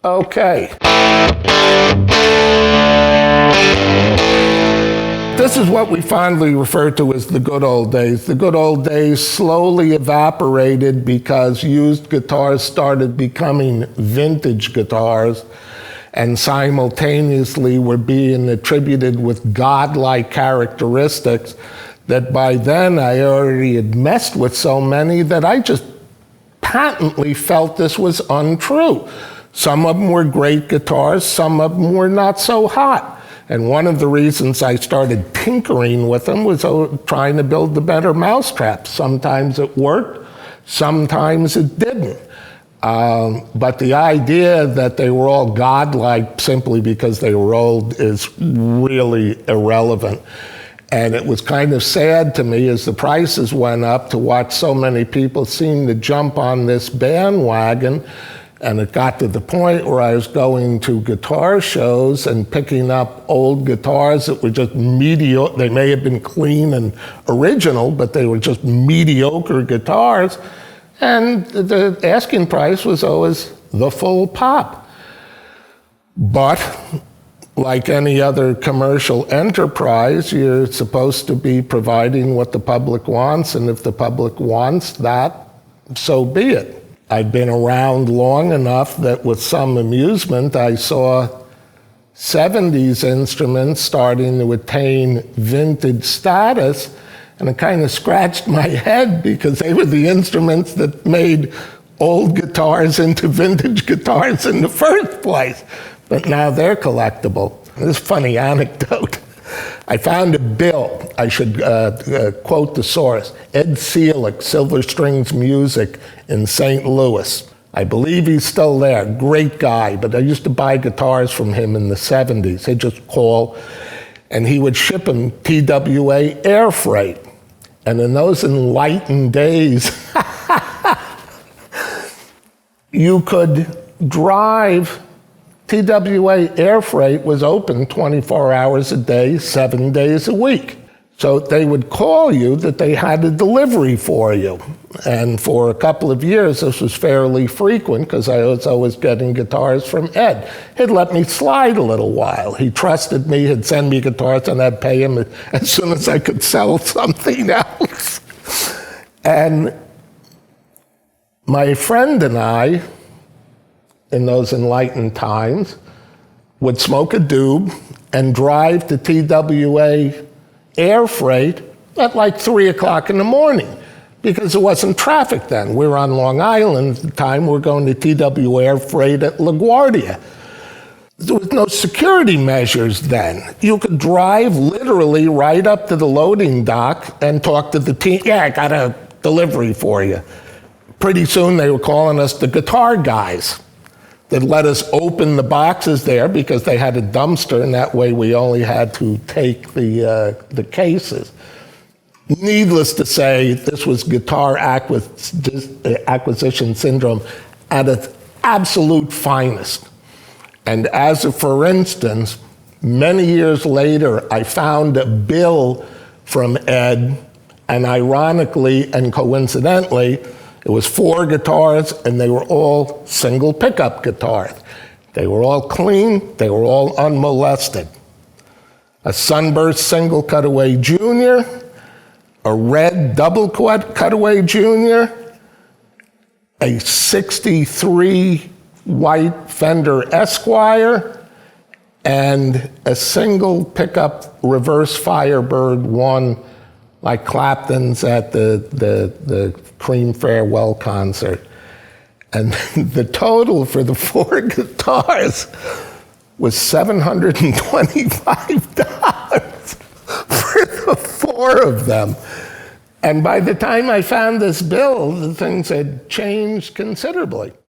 Okay. This is what we fondly refer to as the good old days. The good old days slowly evaporated because used guitars started becoming vintage guitars and simultaneously were being attributed with godlike characteristics that by then I already had messed with so many that I just patently felt this was untrue. Some of them were great guitars, some of them were not so hot. And one of the reasons I started tinkering with them was trying to build the better mousetrap. Sometimes it worked, sometimes it didn't. But the idea that they were all godlike simply because they were old is really irrelevant. And it was kind of sad to me as the prices went up to watch so many people seem to jump on this bandwagon. And it got to the point where I was going to guitar shows and picking up old guitars that were just mediocre. They may have been clean and original, but they were just mediocre guitars. And the asking price was always the full pop. But like any other commercial enterprise, you're supposed to be providing what the public wants, and if the public wants that, so be it. I've been around long enough that with some amusement, I saw 70s instruments starting to attain vintage status, and it kind of scratched my head because they were the instruments that made old guitars into vintage guitars in the first place. But now they're collectible. This funny anecdote. I found a bill, I should quote the source, Ed Seelig, Silver Strings Music in St. Louis. I believe he's still there, great guy, but I used to buy guitars from him in the 70s. He'd just call, and he would ship them TWA air freight. And in those enlightened days, you could drive. TWA air freight was open 24 hours a day, 7 days a week. So they would call you that they had a delivery for you. And for a couple of years, this was fairly frequent because I was always getting guitars from Ed. He'd let me slide a little while. He trusted me, he'd send me guitars, and I'd pay him as soon as I could sell something else. And my friend and I, in those enlightened times, would smoke a doob and drive to TWA air freight at like 3 o'clock in the morning because there wasn't traffic then. We were on Long Island at the time. We were going to TWA air freight at LaGuardia. There was no security measures then. You could drive literally right up to the loading dock and talk to the team. Yeah, I got a delivery for you. Pretty soon they were calling us the guitar guys. That let us open the boxes there because they had a dumpster, and that way we only had to take the cases. Needless to say, this was guitar acquisition syndrome at its absolute finest. And as a for instance, many years later, I found a bill from Ed, and ironically and coincidentally, it was 4 guitars, and they were all single pickup guitars. They were all clean, they were all unmolested. A Sunburst single cutaway junior, a red double cutaway junior, a 63 white Fender Esquire, and a single pickup reverse Firebird 1 like Clapton's at the Cream Farewell concert. And the total for the 4 guitars was $725 for the 4 of them. And by the time I found this bill, the things had changed considerably.